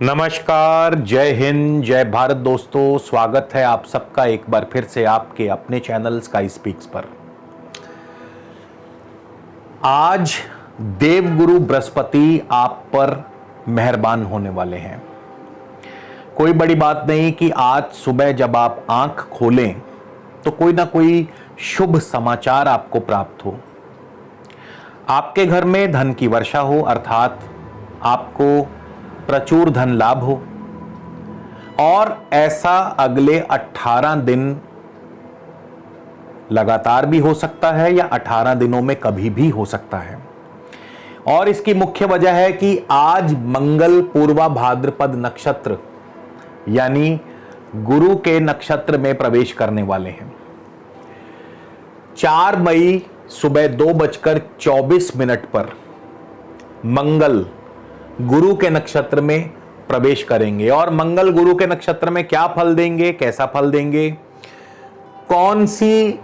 नमस्कार, जय हिंद, जय भारत दोस्तों। स्वागत है आप सबका एक बार फिर से आपके अपने चैनल स्काई स्पीक्स पर। आज देवगुरु बृहस्पति आप पर मेहरबान होने वाले हैं। कोई बड़ी बात नहीं कि आज सुबह जब आप आंख खोलें तो कोई ना कोई शुभ समाचार आपको प्राप्त हो। आपके घर में धन की वर्षा हो, अर्थात आपको प्रचुर धन लाभ हो। और ऐसा अगले 18 दिन लगातार भी हो सकता है या 18 दिनों में कभी भी हो सकता है। और इसकी मुख्य वजह है कि आज मंगल पूर्वा भाद्रपद नक्षत्र यानी गुरु के नक्षत्र में प्रवेश करने वाले हैं। 4 मई सुबह 2:24 पर मंगल गुरु के नक्षत्र में प्रवेश करेंगे। और मंगल गुरु के नक्षत्र में क्या फल देंगे, कैसा फल देंगे, कौन सी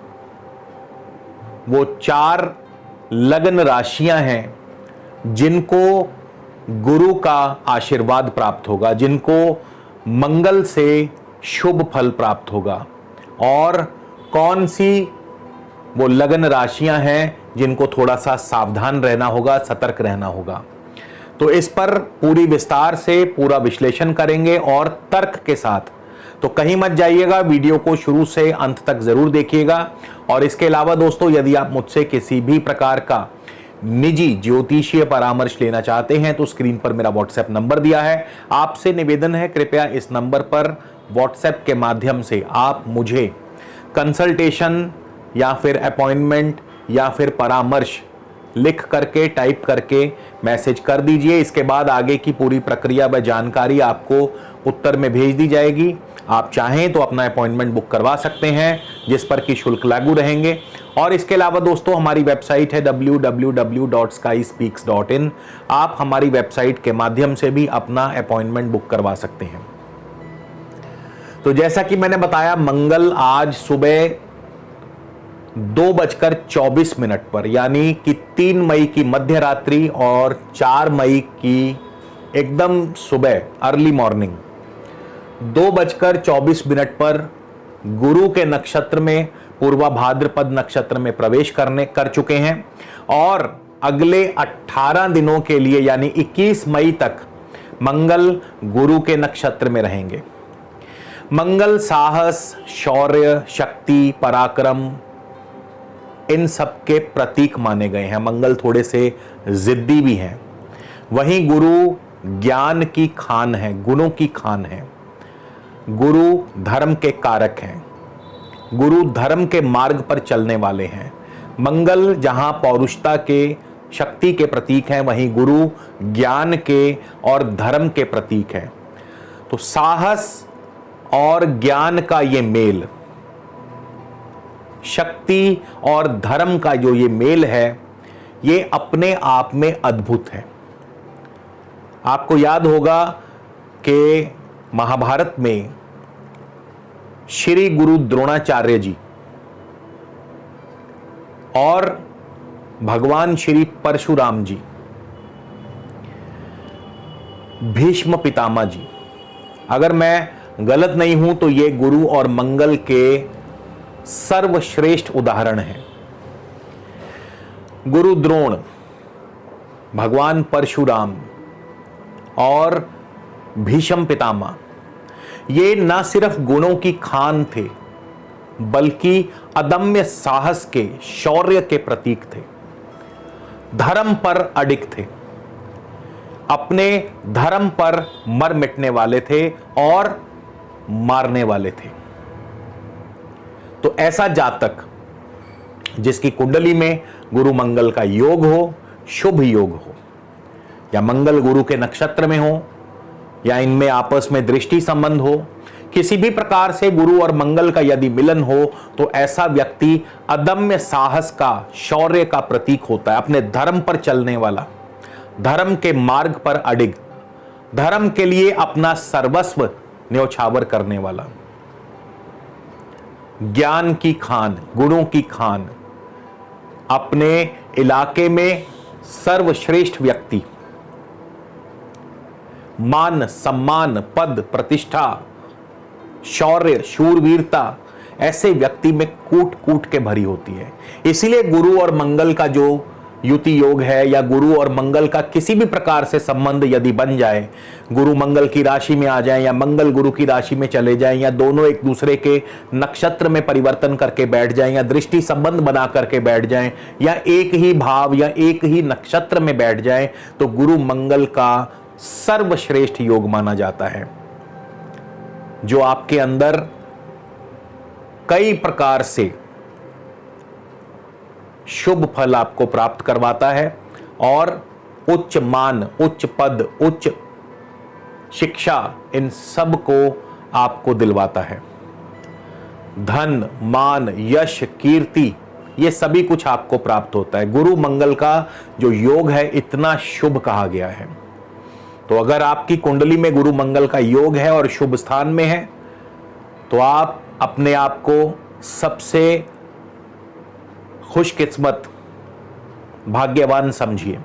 वो 4 लग्न राशियां हैं जिनको गुरु का आशीर्वाद प्राप्त होगा, जिनको मंगल से शुभ फल प्राप्त होगा, और कौन सी वो लग्न राशियां हैं जिनको थोड़ा सा सावधान रहना होगा, सतर्क रहना होगा। तो इस पर पूरी विस्तार से पूरा विश्लेषण करेंगे और तर्क के साथ। तो कहीं मत जाइएगा, वीडियो को शुरू से अंत तक जरूर देखिएगा। और इसके अलावा दोस्तों, यदि आप मुझसे किसी भी प्रकार का निजी ज्योतिषीय परामर्श लेना चाहते हैं तो स्क्रीन पर मेरा व्हाट्सएप नंबर दिया है। आपसे निवेदन है, कृपया इस नंबर पर व्हाट्सएप के माध्यम से आप मुझे कंसल्टेशन या फिर अपॉइंटमेंट या फिर परामर्श लिख करके, टाइप करके मैसेज कर दीजिए। इसके बाद आगे की पूरी प्रक्रिया व जानकारी आपको उत्तर में भेज दी जाएगी। आप चाहें तो अपना अपॉइंटमेंट बुक करवा सकते हैं, जिस पर कि शुल्क लागू रहेंगे। और इसके अलावा दोस्तों, हमारी वेबसाइट है www.skyspeaks.in। आप हमारी वेबसाइट के माध्यम से भी अपना अपॉइंटमेंट बुक करवा सकते हैं। तो जैसा कि मैंने बताया, मंगल आज सुबह 2:24 पर यानी कि 3 मई की मध्य रात्रि और 4 मई की एकदम सुबह अर्ली मॉर्निंग 2:24 पर गुरु के नक्षत्र में, पूर्वा भाद्रपद नक्षत्र में प्रवेश कर चुके हैं। और अगले 18 दिनों के लिए यानी 21 मई तक मंगल गुरु के नक्षत्र में रहेंगे। मंगल साहस, शौर्य, शक्ति, पराक्रम, इन सब के प्रतीक माने गए हैं। मंगल थोड़े से जिद्दी भी हैं। वहीं गुरु ज्ञान की खान है, गुणों की खान है। गुरु धर्म के कारक हैं। गुरु धर्म के मार्ग पर चलने वाले हैं। मंगल जहां पौरुषता के, शक्ति के प्रतीक हैं, वहीं गुरु ज्ञान के और धर्म के प्रतीक हैं। तो साहस और ज्ञान का ये मेल, शक्ति और धर्म का जो ये मेल है, ये अपने आप में अद्भुत है। आपको याद होगा कि महाभारत में श्री गुरु द्रोणाचार्य जी और भगवान श्री परशुराम जी, भीष्म पितामह जी, अगर मैं गलत नहीं हूं तो ये गुरु और मंगल के सर्वश्रेष्ठ उदाहरण है। गुरु द्रोण, भगवान परशुराम और भीष्म पितामह, ये न सिर्फ गुणों की खान थे बल्कि अदम्य साहस के, शौर्य के प्रतीक थे। धर्म पर अडिग थे, अपने धर्म पर मर मिटने वाले थे और मारने वाले थे। तो ऐसा जातक जिसकी कुंडली में गुरु मंगल का योग हो, शुभ योग हो, या मंगल गुरु के नक्षत्र में हो, या इनमें आपस में दृष्टि संबंध हो, किसी भी प्रकार से गुरु और मंगल का यदि मिलन हो, तो ऐसा व्यक्ति अदम्य साहस का, शौर्य का प्रतीक होता है। अपने धर्म पर चलने वाला, धर्म के मार्ग पर अडिग, धर्म के लिए अपना सर्वस्व न्यौछावर करने वाला, ज्ञान की खान, गुणों की खान, अपने इलाके में सर्वश्रेष्ठ व्यक्ति, मान सम्मान, पद प्रतिष्ठा, शौर्य, शूरवीरता ऐसे व्यक्ति में कूट कूट के भरी होती है। इसीलिए गुरु और मंगल का जो युति योग है या गुरु और मंगल का किसी भी प्रकार से संबंध यदि बन जाए, गुरु मंगल की राशि में आ जाए या मंगल गुरु की राशि में चले जाएं या दोनों एक दूसरे के नक्षत्र में परिवर्तन करके बैठ जाएं या दृष्टि संबंध बना करके बैठ जाएं या एक ही भाव या एक ही नक्षत्र में बैठ जाएं, तो गुरु मंगल का सर्वश्रेष्ठ योग माना जाता है, जो आपके अंदर कई प्रकार से शुभ फल आपको प्राप्त करवाता है और उच्च मान, उच्च पद, उच्च शिक्षा, इन सब को आपको दिलवाता है। धन, मान, यश, कीर्ति, ये सभी कुछ आपको प्राप्त होता है। गुरु मंगल का जो योग है इतना शुभ कहा गया है। तो अगर आपकी कुंडली में गुरु मंगल का योग है और शुभ स्थान में है, तो आप अपने आप को सबसे खुशकिस्मत, भाग्यवान समझिए,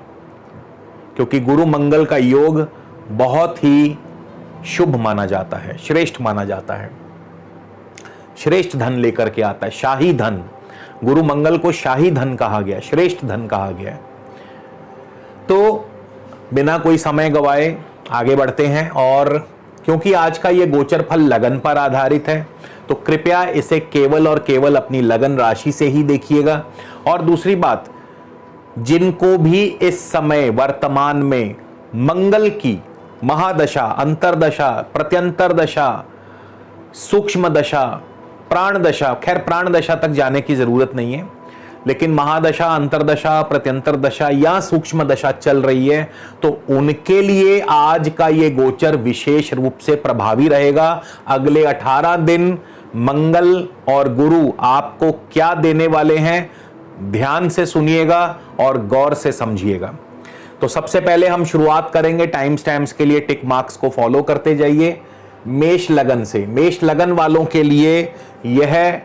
क्योंकि गुरु मंगल का योग बहुत ही शुभ माना जाता है, श्रेष्ठ माना जाता है, श्रेष्ठ धन लेकर के आता है, शाही धन। गुरु मंगल को शाही धन कहा गया, श्रेष्ठ धन कहा गया है। तो बिना कोई समय गवाए आगे बढ़ते हैं, और क्योंकि आज का ये गोचर फल लगन पर आधारित है, तो कृपया इसे केवल और केवल अपनी लगन राशि से ही देखिएगा। और दूसरी बात, जिनको भी इस समय वर्तमान में मंगल की महादशा, अंतरदशा, प्रत्यंतर दशा, सूक्ष्म दशा, प्राण दशा, खैर प्राण दशा तक जाने की जरूरत नहीं है, लेकिन महादशा, अंतरदशा, प्रत्यंतर दशा या सूक्ष्म दशा चल रही है, तो उनके लिए आज का ये गोचर विशेष रूप से प्रभावी रहेगा। अगले 18 दिन मंगल और गुरु आपको क्या देने वाले हैं, ध्यान से सुनिएगा और गौर से समझिएगा। तो सबसे पहले हम शुरुआत करेंगे, टाइम स्टैम्प्स के लिए टिक मार्क्स को फॉलो करते जाइए, मेष लगन से। मेष लगन वालों के लिए यह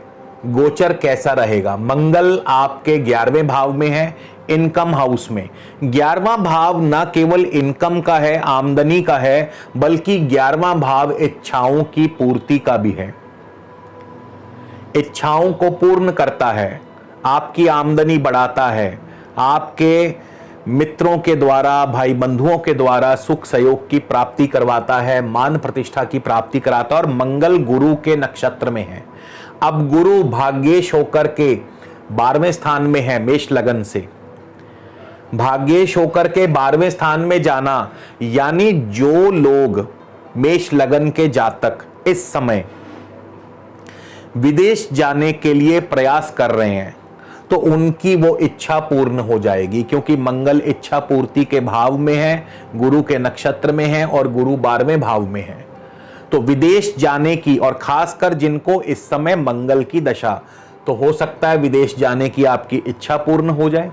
गोचर कैसा रहेगा। मंगल आपके 11वें भाव में है, इनकम हाउस में। 11वां भाव ना केवल इनकम का है, आमदनी का है, बल्कि 11वां भाव इच्छाओं की पूर्ति का भी है, इच्छाओं को पूर्ण करता है, आपकी आमदनी बढ़ाता है, आपके मित्रों के द्वारा, भाई बंधुओं के द्वारा सुख सहयोग की प्राप्ति करवाता है, मान प्रतिष्ठा की प्राप्ति कराता है। और मंगल गुरु के नक्षत्र में है। अब गुरु भाग्येश होकर के 12वें स्थान में है, मेष लगन से भाग्येश होकर के 12वें स्थान में जाना, यानी जो लोग मेष लगन के जातक इस समय विदेश जाने के लिए प्रयास कर रहे हैं, तो उनकी वो इच्छा पूर्ण हो जाएगी, क्योंकि मंगल इच्छा पूर्ति के भाव में है, गुरु के नक्षत्र में है और गुरु 12वें भाव में है। तो विदेश जाने की, और खासकर जिनको इस समय मंगल की दशा, तो हो सकता है विदेश जाने की आपकी इच्छा पूर्ण हो जाए,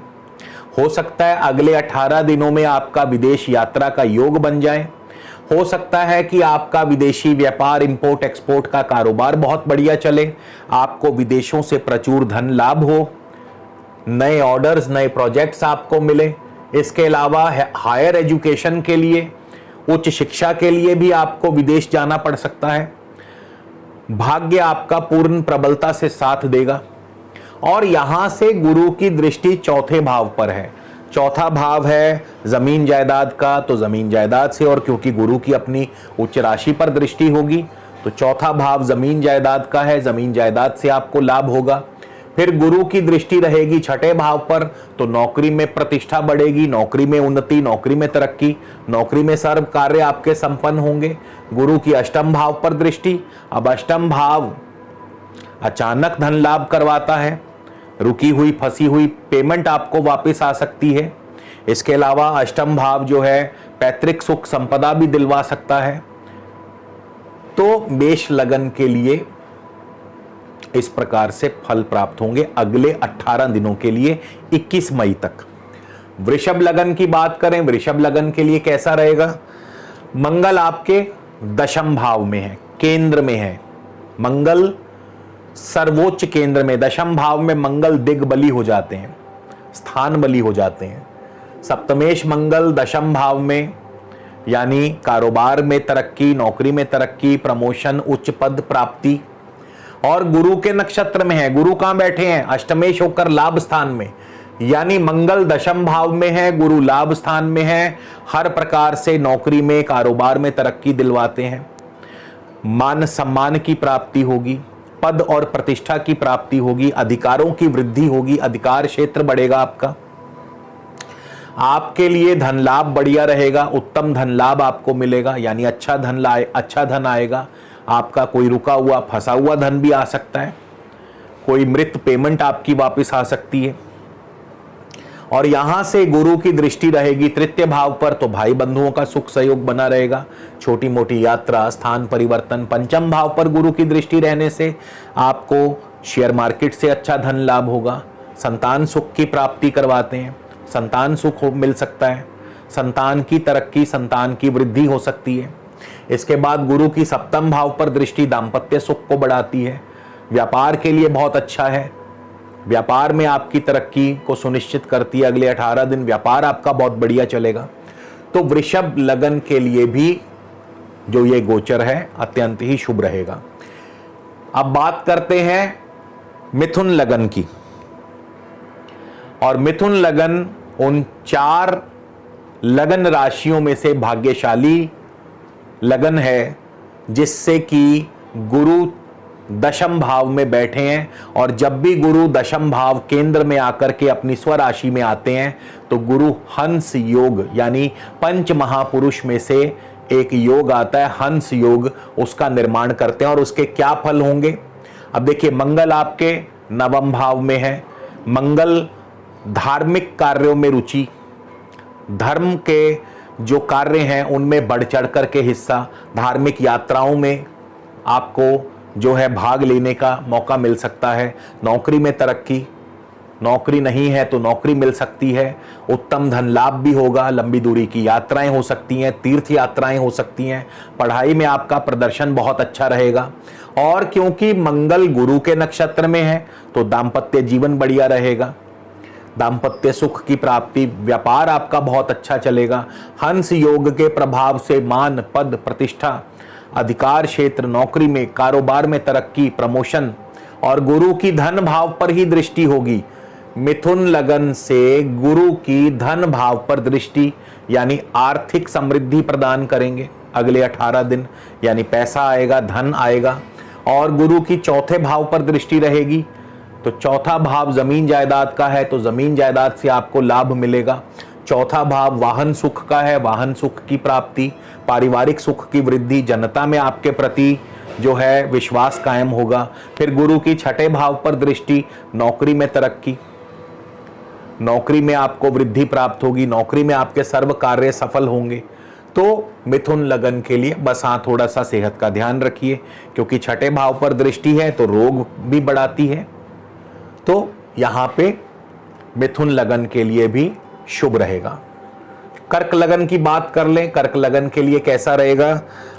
हो सकता है अगले 18 दिनों में आपका विदेश यात्रा का योग बन जाए, हो सकता है कि आपका विदेशी व्यापार, इंपोर्ट एक्सपोर्ट का कारोबार बहुत बढ़िया चले, आपको विदेशों से प्रचुर धन लाभ हो, नए ऑर्डर्स, नए प्रोजेक्ट्स आपको मिले। इसके अलावा हायर एजुकेशन के लिए, उच्च शिक्षा के लिए भी आपको विदेश जाना पड़ सकता है। भाग्य आपका पूर्ण प्रबलता से साथ देगा। और यहां से गुरु की दृष्टि 4थे भाव पर है। 4था भाव है जमीन जायदाद का, तो जमीन जायदाद से, और क्योंकि गुरु की अपनी उच्च राशि पर दृष्टि होगी, तो 4था भाव जमीन जायदाद का है, जमीन जायदाद से आपको लाभ होगा। फिर गुरु की दृष्टि रहेगी 6ठे भाव पर, तो नौकरी में प्रतिष्ठा बढ़ेगी, नौकरी में उन्नति, नौकरी में तरक्की, नौकरी में सर्व कार्य आपके संपन्न होंगे। गुरु की 8म भाव पर दृष्टि, अब 8म भाव अचानक धन लाभ करवाता है, रुकी हुई फंसी हुई पेमेंट आपको वापस आ सकती है। इसके अलावा 8म भाव जो है पैतृक सुख संपदा भी दिलवा सकता है। तो मेष लगन के लिए इस प्रकार से फल प्राप्त होंगे अगले 18 दिनों के लिए, 21 मई तक। वृषभ लगन की बात करें, वृषभ लगन के लिए कैसा रहेगा। मंगल आपके 10म भाव में है, केंद्र में है। मंगल सर्वोच्च केंद्र में, 10म भाव में मंगल दिग्बली हो जाते हैं, स्थान बली हो जाते हैं। सप्तमेश मंगल 10म भाव में, यानी कारोबार में तरक्की, नौकरी में तरक्की, प्रमोशन, उच्च पद प्राप्ति। और गुरु के नक्षत्र में है, गुरु कहां बैठे हैं? अष्टमेश होकर लाभ स्थान में, यानी मंगल दशम भाव में है, गुरु लाभ स्थान में है। हर प्रकार से नौकरी में, कारोबार में तरक्की दिलवाते हैं। मान सम्मान की प्राप्ति होगी, पद और प्रतिष्ठा की प्राप्ति होगी, अधिकारों की वृद्धि होगी, अधिकार क्षेत्र बढ़ेगा आपका। आपके लिए धन लाभ बढ़िया रहेगा, उत्तम धन लाभ आपको मिलेगा, यानी अच्छा धन आएगा आपका। कोई रुका हुआ फंसा हुआ धन भी आ सकता है, कोई मृत पेमेंट आपकी वापस आ सकती है। और यहां से गुरु की दृष्टि रहेगी तृतीय भाव पर, तो भाई बंधुओं का सुख सहयोग बना रहेगा। छोटी मोटी यात्रा, स्थान परिवर्तन। पंचम भाव पर गुरु की दृष्टि रहने से आपको शेयर मार्केट से अच्छा धन लाभ होगा। संतान सुख की प्राप्ति करवाते हैं, संतान सुख मिल सकता है, संतान की तरक्की, संतान की वृद्धि हो सकती है। इसके बाद गुरु की सप्तम भाव पर दृष्टि दाम्पत्य सुख को बढ़ाती है। व्यापार के लिए बहुत अच्छा है, व्यापार में आपकी तरक्की को सुनिश्चित करती है। अगले 18 दिन व्यापार आपका बहुत बढ़िया चलेगा। तो वृषभ लगन के लिए भी जो ये गोचर है अत्यंत ही शुभ रहेगा। अब बात करते हैं मिथुन लगन की। और मिथुन लगन उन 4 लगन राशियों में से भाग्यशाली लगन है जिससे कि गुरु दशम भाव में बैठे हैं। और जब भी गुरु दशम भाव केंद्र में आकर के अपनी स्वराशि में आते हैं तो गुरु हंस योग, यानी पंच महापुरुष में से एक योग आता है हंस योग, उसका निर्माण करते हैं। और उसके क्या फल होंगे? अब देखिए, मंगल आपके नवम भाव में है। मंगल धार्मिक कार्यों में रुचि, धर्म के जो कार्य हैं उनमें बढ़ चढ़ करके हिस्सा, धार्मिक यात्राओं में आपको जो है भाग लेने का मौका मिल सकता है। नौकरी में तरक्की, नौकरी नहीं है तो नौकरी मिल सकती है। उत्तम धन लाभ भी होगा, लंबी दूरी की यात्राएं हो सकती हैं, तीर्थ यात्राएं हो सकती हैं। पढ़ाई में आपका प्रदर्शन बहुत अच्छा रहेगा। और क्योंकि मंगल गुरु के नक्षत्र में है तो दाम्पत्य जीवन बढ़िया रहेगा, दाम्पत्य सुख की प्राप्ति, व्यापार आपका बहुत अच्छा चलेगा। हंस योग के प्रभाव से मान, पद, प्रतिष्ठा, अधिकार क्षेत्र, नौकरी में, कारोबार में तरक्की, प्रमोशन। और गुरु की धन भाव पर ही दृष्टि होगी। मिथुन लगन से गुरु की धन भाव पर दृष्टि, यानी आर्थिक समृद्धि प्रदान करेंगे अगले 18 दिन, यानी पैसा आएगा, धन आएगा। और गुरु की चौथे भाव पर दृष्टि रहेगी, तो चौथा भाव जमीन जायदाद का है, तो जमीन जायदाद से आपको लाभ मिलेगा। चौथा भाव वाहन सुख का है, वाहन सुख की प्राप्ति, पारिवारिक सुख की वृद्धि, जनता में आपके प्रति जो है विश्वास कायम होगा। फिर गुरु की छठे भाव पर दृष्टि, नौकरी में तरक्की, नौकरी में आपको वृद्धि प्राप्त होगी, नौकरी में आपके सर्व कार्य सफल होंगे। तो मिथुन लगन के लिए बस हाँ थोड़ा सा सेहत का ध्यान रखिए, क्योंकि छठे भाव पर दृष्टि है तो रोग भी बढ़ाती है। तो यहाँ पे मिथुन लगन के लिए भी शुभ रहेगा। कर्क लगन की बात कर लें, कर्क लगन के लिए कैसा रहेगा?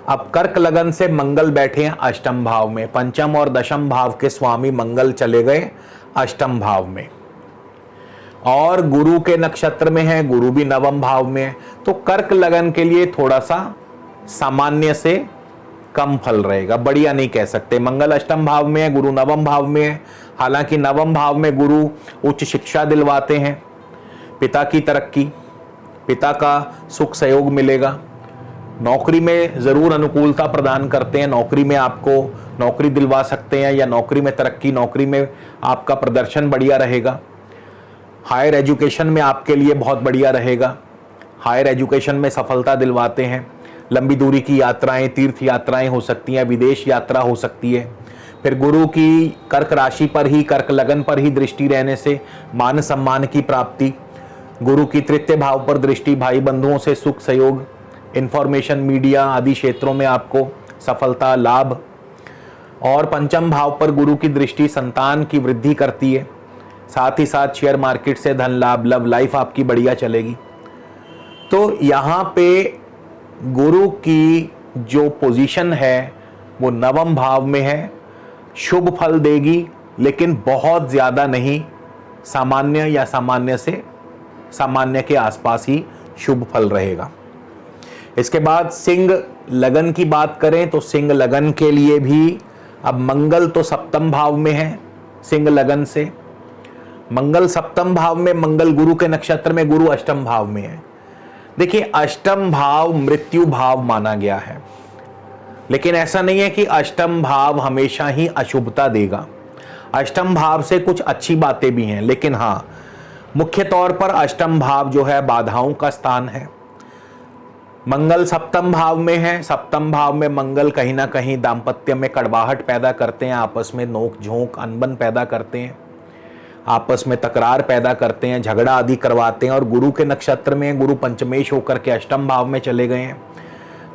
अब कर्क लगन से मंगल बैठे हैं अष्टम भाव में, पंचम और दशम भाव के स्वामी मंगल चले गए अष्टम भाव में, और गुरु के नक्षत्र में है, गुरु भी नवम भाव में है। तो कर्क लगन के लिए थोड़ा सा सामान्य से कम फल रहेगा, बढ़िया नहीं कह सकते। मंगल अष्टम भाव में है, गुरु नवम भाव में है। हालांकि नवम भाव में गुरु उच्च शिक्षा दिलवाते हैं, पिता की तरक्की, पिता का सुख सहयोग मिलेगा। नौकरी में जरूर अनुकूलता प्रदान करते हैं, नौकरी में आपको नौकरी दिलवा सकते हैं, या नौकरी में तरक्की, नौकरी में आपका प्रदर्शन बढ़िया रहेगा। हायर एजुकेशन में आपके लिए बहुत बढ़िया रहेगा, हायर एजुकेशन में सफलता दिलवाते हैं। लंबी दूरी की यात्राएं, तीर्थ यात्राएं हो सकती हैं, विदेश यात्रा हो सकती है। फिर गुरु की कर्क राशि पर ही, कर्क लगन पर ही दृष्टि रहने से मान सम्मान की प्राप्ति, गुरु की तृतीय भाव पर दृष्टि, भाई बंधुओं से सुख सहयोग, इंफॉर्मेशन मीडिया आदि क्षेत्रों में आपको सफलता लाभ। और पंचम भाव पर गुरु की दृष्टि संतान की वृद्धि करती है, साथ ही साथ शेयर मार्केट से धन लाभ, लव लाइफ आपकी बढ़िया चलेगी। तो यहाँ पे गुरु की जो पोजीशन है वो नवम भाव में है, शुभ फल देगी, लेकिन बहुत ज़्यादा नहीं, सामान्य या सामान्य से सामान्य के आसपास ही शुभ फल रहेगा। इसके बाद सिंह लगन की बात करें तो सिंह लगन के लिए भी अब मंगल तो सप्तम भाव में है, सिंह लगन से मंगल सप्तम भाव में, मंगल गुरु के नक्षत्र में, गुरु अष्टम भाव में है। देखिए अष्टम भाव मृत्यु भाव माना गया है, लेकिन ऐसा नहीं है कि अष्टम भाव हमेशा ही अशुभता देगा। अष्टम भाव से कुछ अच्छी बातें भी हैं, लेकिन हाँ मुख्य तौर पर अष्टम भाव जो है बाधाओं का स्थान है। मंगल सप्तम भाव में है, सप्तम भाव में मंगल कहीं ना कहीं दाम्पत्य में कड़वाहट पैदा करते हैं, आपस में नोक झोंक अनबन पैदा करते हैं, आपस में तकरार पैदा करते हैं, झगड़ा आदि करवाते हैं। और गुरु के नक्षत्र में गुरु पंचमेश होकर के अष्टम भाव में चले गए हैं,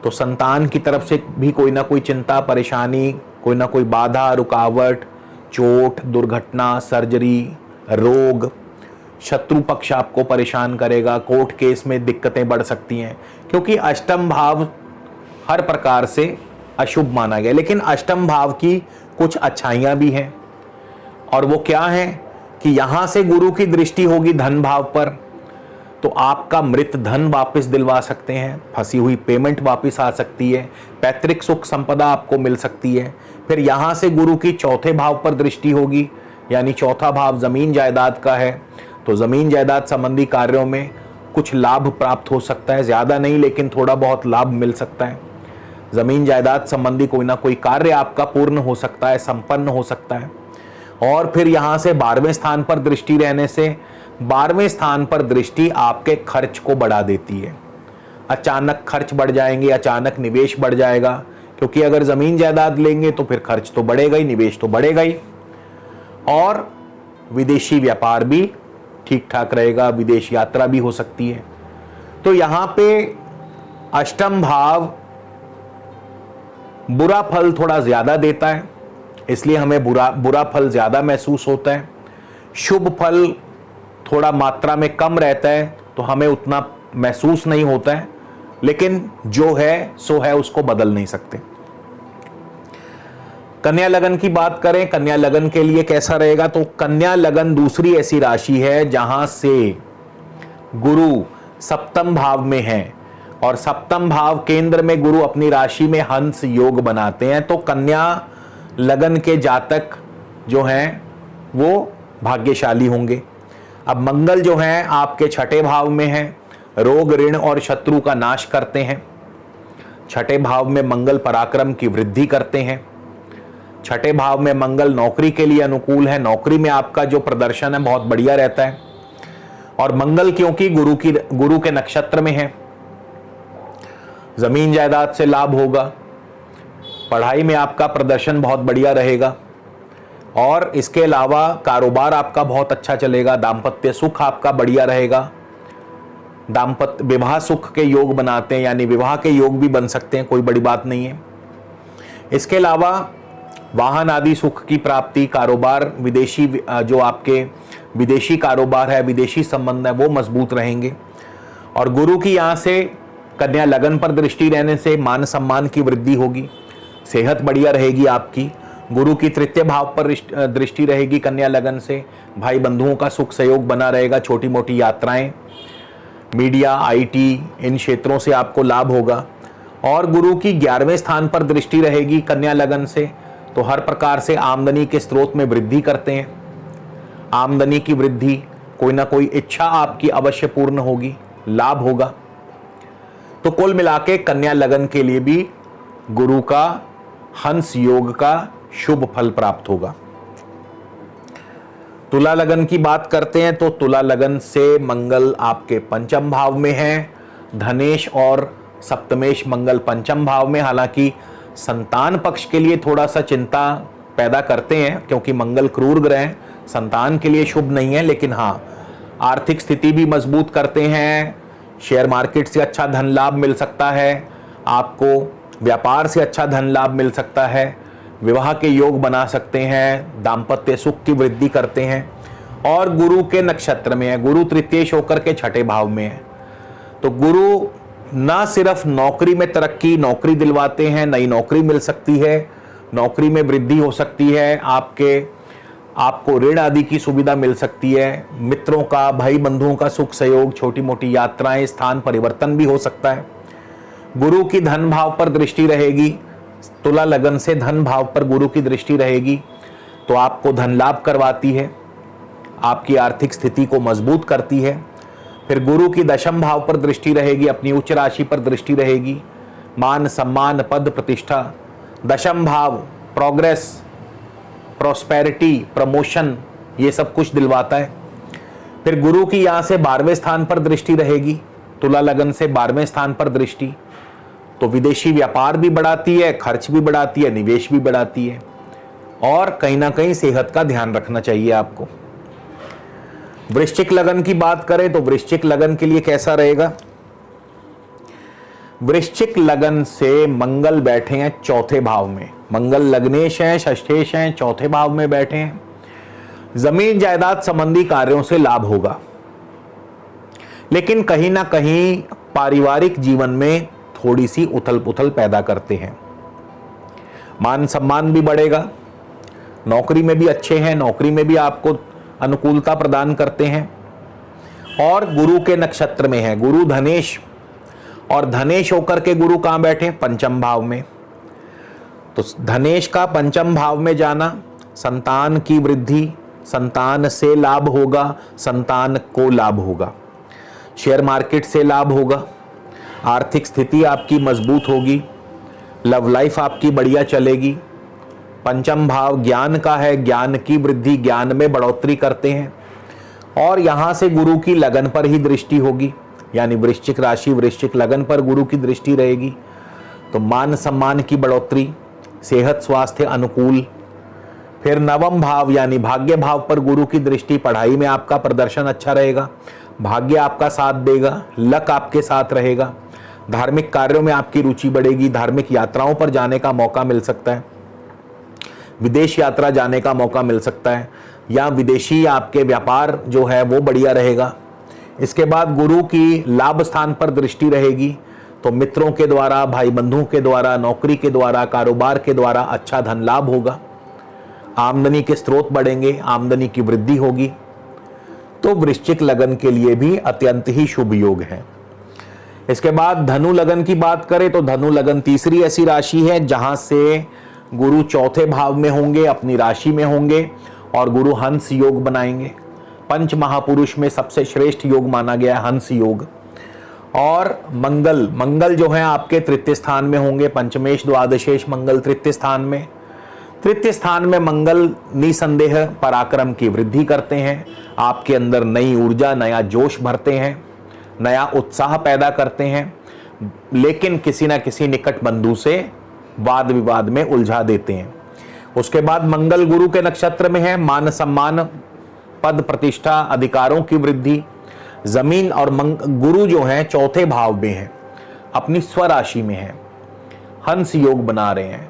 तो संतान की तरफ से भी कोई ना कोई चिंता परेशानी, कोई ना कोई बाधा रुकावट, चोट दुर्घटना, सर्जरी, रोग, शत्रु पक्ष आपको परेशान करेगा, कोर्ट केस में दिक्कतें बढ़ सकती हैं, क्योंकि अष्टम भाव हर प्रकार से अशुभ माना गया। लेकिन अष्टम भाव की कुछ अच्छाइयां भी हैं, और वो क्या है कि यहां से गुरु की दृष्टि होगी धन भाव पर, तो आपका मृत धन वापस दिलवा सकते हैं, फंसी हुई पेमेंट वापस आ सकती है, पैतृक सुख संपदा आपको मिल सकती है। फिर यहां से गुरु की चौथे भाव पर दृष्टि होगी, यानी चौथा भाव जमीन जायदाद का है, तो जमीन जायदाद संबंधी कार्यों में कुछ लाभ प्राप्त हो सकता है, ज्यादा नहीं लेकिन थोड़ा बहुत लाभ मिल सकता है। जमीन जायदाद संबंधी कोई ना कोई कार्य आपका पूर्ण हो सकता है, संपन्न हो सकता है। और फिर यहां से 12वें स्थान पर दृष्टि रहने से 12वें स्थान पर दृष्टि आपके खर्च को बढ़ा देती है। अचानक खर्च बढ़ जाएंगे, अचानक निवेश बढ़ जाएगा, क्योंकि अगर जमीन जायदाद लेंगे तो फिर खर्च तो बढ़ेगा ही, निवेश तो बढ़ेगा ही। और विदेशी व्यापार भी ठीक ठाक रहेगा, विदेश यात्रा भी हो सकती है। तो यहां पे अष्टम भाव बुरा फल थोड़ा ज्यादा देता है, इसलिए हमें बुरा फल ज्यादा महसूस होता है। शुभ फल थोड़ा मात्रा में कम रहता है, तो हमें उतना महसूस नहीं होता है, लेकिन जो है सो है, उसको बदल नहीं सकते। कन्या लगन की बात करें, कन्या लगन के लिए कैसा रहेगा, तो कन्या लगन दूसरी ऐसी राशि है जहां से गुरु सप्तम भाव में है, और सप्तम भाव केंद्र में गुरु अपनी राशि में हंस योग बनाते हैं। तो कन्या लगन के जातक जो हैं वो भाग्यशाली होंगे। अब मंगल जो है आपके छठे भाव में है, रोग ऋण और शत्रु का नाश करते हैं। छठे भाव में मंगल पराक्रम की वृद्धि करते हैं। छठे भाव में मंगल नौकरी के लिए अनुकूल है, नौकरी में आपका जो प्रदर्शन है बहुत बढ़िया रहता है। और मंगल क्योंकि गुरु के नक्षत्र में है, जमीन जायदाद से लाभ होगा, पढ़ाई में आपका प्रदर्शन बहुत बढ़िया रहेगा, और इसके अलावा कारोबार आपका बहुत अच्छा चलेगा, दाम्पत्य सुख आपका बढ़िया रहेगा। दाम्पत्य विवाह सुख के योग बनाते हैं, यानी विवाह के योग भी बन सकते हैं, कोई बड़ी बात नहीं है। इसके अलावा वाहन आदि सुख की प्राप्ति, कारोबार, विदेशी जो आपके विदेशी कारोबार है, विदेशी संबंध है, वो मजबूत रहेंगे। और गुरु की यहाँ से कन्या लगन पर दृष्टि रहने से मान सम्मान की वृद्धि होगी, सेहत बढ़िया रहेगी आपकी। गुरु की तृतीय भाव पर दृष्टि रहेगी कन्या लगन से, भाई बंधुओं का सुख सहयोग बना रहेगा, छोटी मोटी यात्राएं, मीडिया, आईटी, इन क्षेत्रों से आपको लाभ होगा। और गुरु की 11वें स्थान पर दृष्टि रहेगी कन्या लगन से, तो हर प्रकार से आमदनी के स्रोत में वृद्धि करते हैं। आमदनी की वृद्धि, कोई ना कोई इच्छा आपकी अवश्य पूर्ण होगी, लाभ होगा। तो कुल मिलाके कन्या लगन के लिए भी गुरु का हंस योग का शुभ फल प्राप्त होगा। तुला लगन की बात करते हैं, तो तुला लगन से मंगल आपके पंचम भाव में है, धनेश और सप्तमेश मंगल पंचम भाव में। हालांकि संतान पक्ष के लिए थोड़ा सा चिंता पैदा करते हैं, क्योंकि मंगल क्रूर ग्रह संतान के लिए शुभ नहीं है, लेकिन हाँ आर्थिक स्थिति भी मजबूत करते हैं। शेयर मार्केट से अच्छा धन लाभ मिल सकता है आपको, व्यापार से अच्छा धन लाभ मिल सकता है, विवाह के योग बना सकते हैं, दाम्पत्य सुख की वृद्धि करते हैं। और गुरु के नक्षत्र में है, गुरु तृतीयेश होकर के छठे भाव में है, तो गुरु ना सिर्फ नौकरी में तरक्की, नौकरी दिलवाते हैं, नई नौकरी मिल सकती है, नौकरी में वृद्धि हो सकती है, आपको ऋण आदि की सुविधा मिल सकती है, मित्रों का, भाई बंधुओं का सुख सहयोग, छोटी मोटी यात्राएं, स्थान परिवर्तन भी हो सकता है। गुरु की धन भाव पर दृष्टि रहेगी, तुला लगन से धन भाव पर गुरु की दृष्टि रहेगी तो आपको धन लाभ करवाती है, आपकी आर्थिक स्थिति को मजबूत करती है। फिर गुरु की दशम भाव पर दृष्टि रहेगी, अपनी उच्च राशि पर दृष्टि रहेगी, मान सम्मान पद प्रतिष्ठा, दशम भाव प्रोग्रेस, प्रॉस्पेरिटी, प्रमोशन, ये सब कुछ दिलवाता है। फिर गुरु की यहाँ से 12वें स्थान पर दृष्टि रहेगी, तुला लगन से 12वें स्थान पर दृष्टि, तो विदेशी व्यापार भी बढ़ाती है, खर्च भी बढ़ाती है, निवेश भी बढ़ाती है। और कहीं ना कहीं सेहत का ध्यान रखना चाहिए आपको। वृश्चिक लगन की बात करें तो वृश्चिक लगन के लिए कैसा रहेगा? वृश्चिक लगन से मंगल बैठे हैं चौथे भाव में, मंगल लग्नेश हैं, षष्ठेश हैं, चौथे भाव में बैठे हैं। जमीन जायदाद संबंधी कार्यों से लाभ होगा, लेकिन कहीं ना कहीं पारिवारिक जीवन में थोड़ी सी उथल पुथल पैदा करते हैं। मान सम्मान भी बढ़ेगा, नौकरी में भी अच्छे हैं, नौकरी में भी आपको अनुकूलता प्रदान करते हैं। और गुरु के नक्षत्र में है गुरु धनेश, और धनेश होकर के गुरु कहां बैठे? पंचम भाव में। तो धनेश का पंचम भाव में जाना, संतान की वृद्धि, संतान से लाभ होगा, संतान को लाभ होगा, शेयर मार्केट से लाभ होगा, आर्थिक स्थिति आपकी मजबूत होगी, लव लाइफ आपकी बढ़िया चलेगी। पंचम भाव ज्ञान का है, ज्ञान की वृद्धि, ज्ञान में बढ़ोतरी करते हैं। और यहां से गुरु की लगन पर ही दृष्टि होगी, यानी वृश्चिक राशि वृश्चिक लगन पर गुरु की दृष्टि रहेगी, तो मान सम्मान की बढ़ोतरी, सेहत स्वास्थ्य अनुकूल। फिर नवम भाव यानी भाग्य भाव पर गुरु की दृष्टि, पढ़ाई में आपका प्रदर्शन अच्छा रहेगा, भाग्य आपका साथ देगा, लक आपके साथ रहेगा, धार्मिक कार्यों में आपकी रुचि बढ़ेगी, धार्मिक यात्राओं पर जाने का मौका मिल सकता है, विदेश यात्रा जाने का मौका मिल सकता है, या विदेशी आपके व्यापार जो है वो बढ़िया रहेगा। इसके बाद गुरु की लाभ स्थान पर दृष्टि रहेगी, तो मित्रों के द्वारा, भाई बंधुओं के द्वारा, नौकरी के द्वारा, कारोबार के द्वारा अच्छा धन लाभ होगा, आमदनी के स्रोत बढ़ेंगे, आमदनी की वृद्धि होगी। तो वृश्चिक लगन के लिए भी अत्यंत ही शुभ योग है। इसके बाद धनु लगन की बात करें तो धनु लगन तीसरी ऐसी राशि है जहां से गुरु चौथे भाव में होंगे, अपनी राशि में होंगे, और गुरु हंस योग बनाएंगे। पंच महापुरुष में सबसे श्रेष्ठ योग माना गया है हंस योग। और मंगल जो है आपके तृतीय स्थान में होंगे, पंचमेश द्वादशेश मंगल तृतीय स्थान में। तृतीय स्थान में मंगल निसंदेह पराक्रम की वृद्धि करते हैं, आपके अंदर नई ऊर्जा, नया जोश भरते हैं, नया उत्साह पैदा करते हैं, लेकिन किसी ना किसी निकट बंधु से वाद विवाद में उलझा देते हैं। उसके बाद मंगल गुरु के नक्षत्र में है, मान सम्मान पद प्रतिष्ठा अधिकारों की वृद्धि, जमीन और गुरु जो है चौथे भाव में है, अपनी स्वराशि में है, हंस योग बना रहे हैं,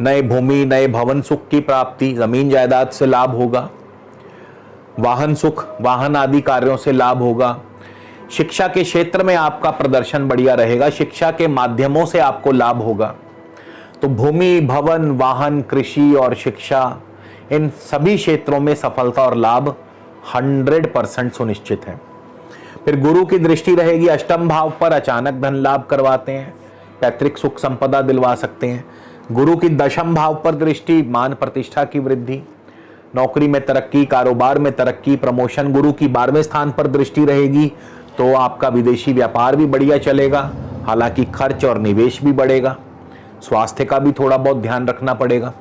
नए भूमि नए भवन सुख की प्राप्ति, जमीन जायदाद से लाभ होगा, वाहन सुख वाहन आदि कार्यों से लाभ होगा। शिक्षा के क्षेत्र में आपका प्रदर्शन बढ़िया रहेगा, शिक्षा के माध्यमों से आपको लाभ होगा। तो भूमि भवन वाहन कृषि और शिक्षा, इन सभी क्षेत्रों में सफलता और लाभ 100% सुनिश्चित है। फिर गुरु की दृष्टि रहेगी अष्टम भाव पर, अचानक धन लाभ करवाते हैं, पैतृक सुख संपदा दिलवा सकते हैं। गुरु की दशम भाव पर दृष्टि, मान प्रतिष्ठा की वृद्धि, नौकरी में तरक्की, कारोबार में तरक्की, प्रमोशन। गुरु की 12वें स्थान पर दृष्टि रहेगी तो आपका विदेशी व्यापार भी बढ़िया चलेगा, हालांकि खर्च और निवेश भी बढ़ेगा, स्वास्थ्य का भी थोड़ा बहुत ध्यान रखना पड़ेगा।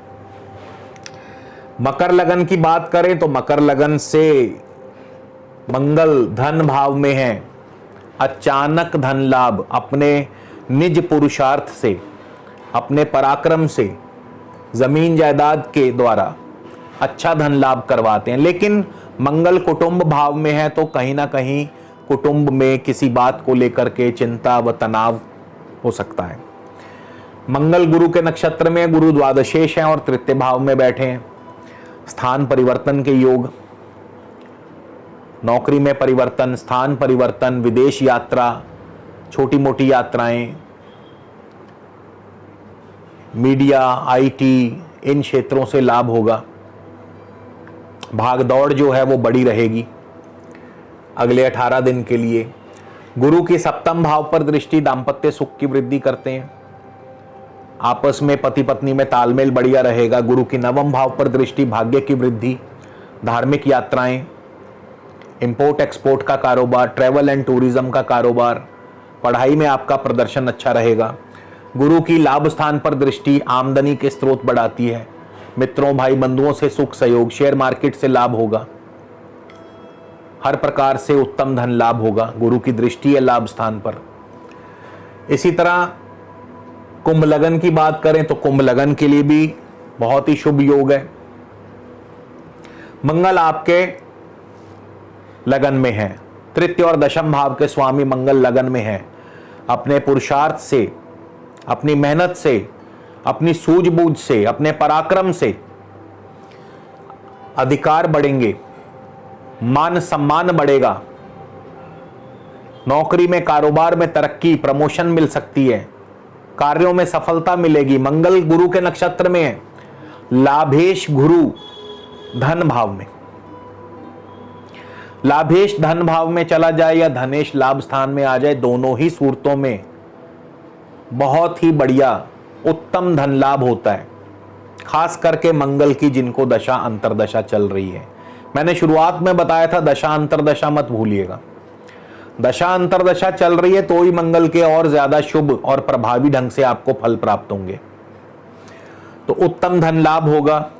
मकर लगन की बात करें तो मकर लगन से मंगल धन भाव में है, अचानक धन लाभ, अपने निज पुरुषार्थ से, अपने पराक्रम से, जमीन जायदाद के द्वारा अच्छा धन लाभ करवाते हैं। लेकिन मंगल कुटुंब भाव में है तो कहीं ना कहीं कुटुंब में किसी बात को लेकर के चिंता व तनाव हो सकता है। मंगल गुरु के नक्षत्र में, गुरु द्वादशेश हैं और तृतीय भाव में बैठे हैं। स्थान परिवर्तन के योग, नौकरी में परिवर्तन, स्थान परिवर्तन, विदेश यात्रा, छोटी मोटी यात्राएं, मीडिया आईटी, इन क्षेत्रों से लाभ होगा। भाग दौड़ जो है वो बड़ी रहेगी अगले 18 दिन के लिए। गुरु की सप्तम भाव पर दृष्टि दांपत्य सुख की वृद्धि करते हैं, आपस में पति पत्नी में तालमेल बढ़िया रहेगा। गुरु की नवम भाव पर दृष्टि भाग्य की वृद्धि, धार्मिक यात्राएं, इंपोर्ट एक्सपोर्ट का कारोबार, ट्रैवल एंड टूरिज्म का कारोबार, पढ़ाई में आपका प्रदर्शन अच्छा रहेगा। गुरु की लाभ स्थान पर दृष्टि आमदनी के स्रोत बढ़ाती है, मित्रों भाई बंधुओं से सुख सहयोग, शेयर मार्केट से लाभ होगा, हर प्रकार से उत्तम धन लाभ होगा। गुरु की दृष्टि है लाभ स्थान पर। इसी तरह कुंभ लगन की बात करें तो कुंभ लगन के लिए भी बहुत ही शुभ योग है। मंगल आपके लगन में है, तृतीय और दशम भाव के स्वामी मंगल लगन में है। अपने पुरुषार्थ से, अपनी मेहनत से, अपनी सूझबूझ से, अपने पराक्रम से अधिकार बढ़ेंगे, मान सम्मान बढ़ेगा, नौकरी में कारोबार में तरक्की, प्रमोशन मिल सकती है, कार्यों में सफलता मिलेगी। मंगल गुरु के नक्षत्र में है, लाभेश गुरु धन भाव में, लाभेश धन भाव में चला जाए या धनेश लाभ स्थान में आ जाए, दोनों ही सूरतों में बहुत ही बढ़िया उत्तम धन लाभ होता है। खास करके मंगल की जिनको दशा अंतरदशा चल रही है, मैंने शुरुआत में बताया था दशा अंतरदशा मत भूलिएगा। दशा अंतरदशा चल रही है तो ही मंगल के और ज्यादा शुभ और प्रभावी ढंग से आपको फल प्राप्त होंगे। तो उत्तम धन लाभ होगा,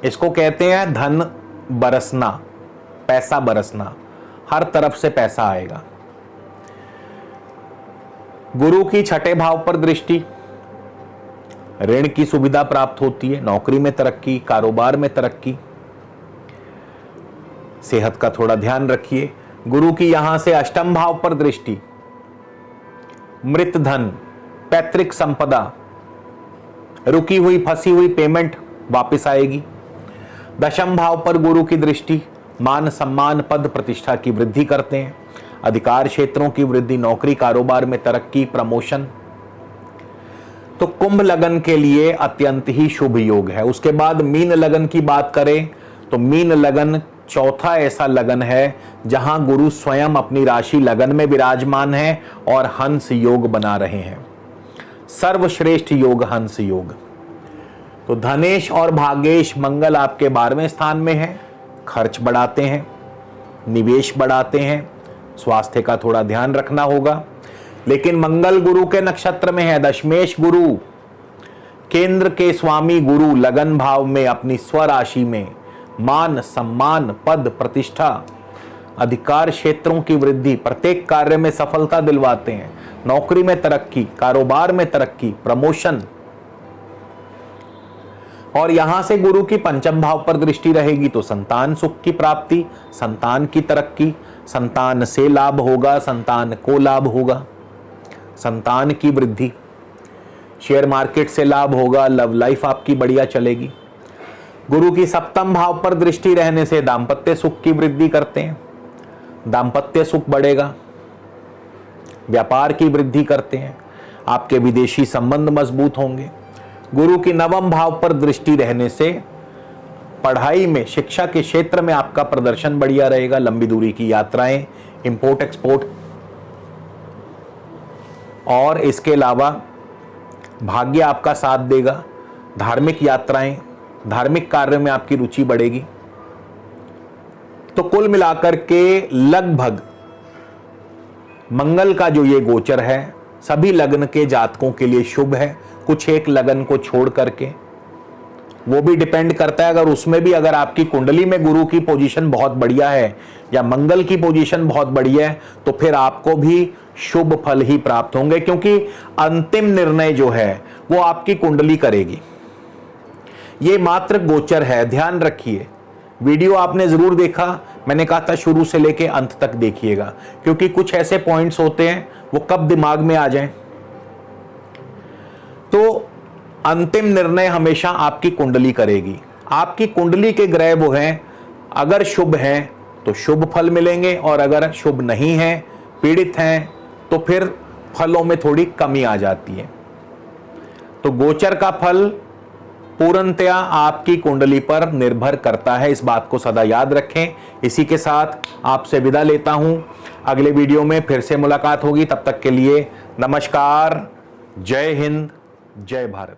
इसको कहते हैं धन बरसना, पैसा बरसना, हर तरफ से पैसा आएगा। गुरु की छठे भाव पर दृष्टि, ऋण की सुविधा प्राप्त होती है, नौकरी में तरक्की, कारोबार में तरक्की, सेहत का थोड़ा ध्यान रखिए। गुरु की यहां से अष्टम भाव पर दृष्टि, मृत धन, पैतृक संपदा, रुकी हुई फंसी हुई पेमेंट वापस आएगी। दशम भाव पर गुरु की दृष्टि मान सम्मान पद प्रतिष्ठा की वृद्धि करते हैं, अधिकार क्षेत्रों की वृद्धि, नौकरी कारोबार में तरक्की, प्रमोशन। तो कुंभ लगन के लिए अत्यंत ही शुभ योग है। उसके बाद मीन लगन की बात करें तो मीन लगन चौथा ऐसा लगन है जहां गुरु स्वयं अपनी राशि लगन में विराजमान है और हंस योग बना रहे हैं, सर्वश्रेष्ठ योग हंस योग। तो धनेश और भाग्येश मंगल आपके 12वें स्थान में है, खर्च बढ़ाते हैं, निवेश बढ़ाते हैं, स्वास्थ्य का थोड़ा ध्यान रखना होगा। लेकिन मंगल गुरु के नक्षत्र में है, दशमेश गुरु, केंद्र के स्वामी गुरु लगन भाव में अपनी स्वराशि में मान सम्मान पद प्रतिष्ठा, अधिकार क्षेत्रों की वृद्धि, प्रत्येक कार्य में सफलता दिलवाते हैं, नौकरी में तरक्की, कारोबार में तरक्की, प्रमोशन। और यहां से गुरु की पंचम भाव पर दृष्टि रहेगी तो संतान सुख की प्राप्ति, संतान की तरक्की, संतान से लाभ होगा, संतान को लाभ होगा, संतान की वृद्धि, शेयर मार्केट से लाभ होगा, लव लाइफ आपकी बढ़िया चलेगी। गुरु की सप्तम भाव पर दृष्टि रहने से दांपत्य सुख की वृद्धि करते हैं, दांपत्य सुख बढ़ेगा, व्यापार की वृद्धि करते हैं, आपके विदेशी संबंध मजबूत होंगे। गुरु की नवम भाव पर दृष्टि रहने से पढ़ाई में, शिक्षा के क्षेत्र में आपका प्रदर्शन बढ़िया रहेगा, लंबी दूरी की यात्राएं, इंपोर्ट एक्सपोर्ट, और इसके अलावा भाग्य आपका साथ देगा, धार्मिक यात्राएं, धार्मिक कार्यों में आपकी रुचि बढ़ेगी। तो कुल मिलाकर के लगभग मंगल का जो ये गोचर है सभी लग्न के जातकों के लिए शुभ है। कुछ एक लगन को छोड़ करके, वो भी डिपेंड करता है, अगर उसमें भी अगर आपकी कुंडली में गुरु की पोजीशन बहुत बढ़िया है या मंगल की पोजीशन बहुत बढ़िया है तो फिर आपको भी शुभ फल ही प्राप्त होंगे, क्योंकि अंतिम निर्णय जो है वो आपकी कुंडली करेगी। ये मात्र गोचर है, ध्यान रखिए। वीडियो आपने जरूर देखा, मैंने कहा था शुरू से लेके अंत तक देखिएगा, क्योंकि कुछ ऐसे पॉइंट्स होते हैं वो कब दिमाग में आ जाएं। तो अंतिम निर्णय हमेशा आपकी कुंडली करेगी। आपकी कुंडली के ग्रह वो हैं, अगर शुभ हैं तो शुभ फल मिलेंगे, और अगर शुभ नहीं है, पीड़ित हैं, तो फिर फलों में थोड़ी कमी आ जाती है। तो गोचर का फल पूर्णतया आपकी कुंडली पर निर्भर करता है। इस बात को सदा याद रखें। इसी के साथ आपसे विदा लेता हूं। अगले वीडियो में फिर से मुलाकात होगी। तब तक के लिए नमस्कार। जय हिंद, जय भारत।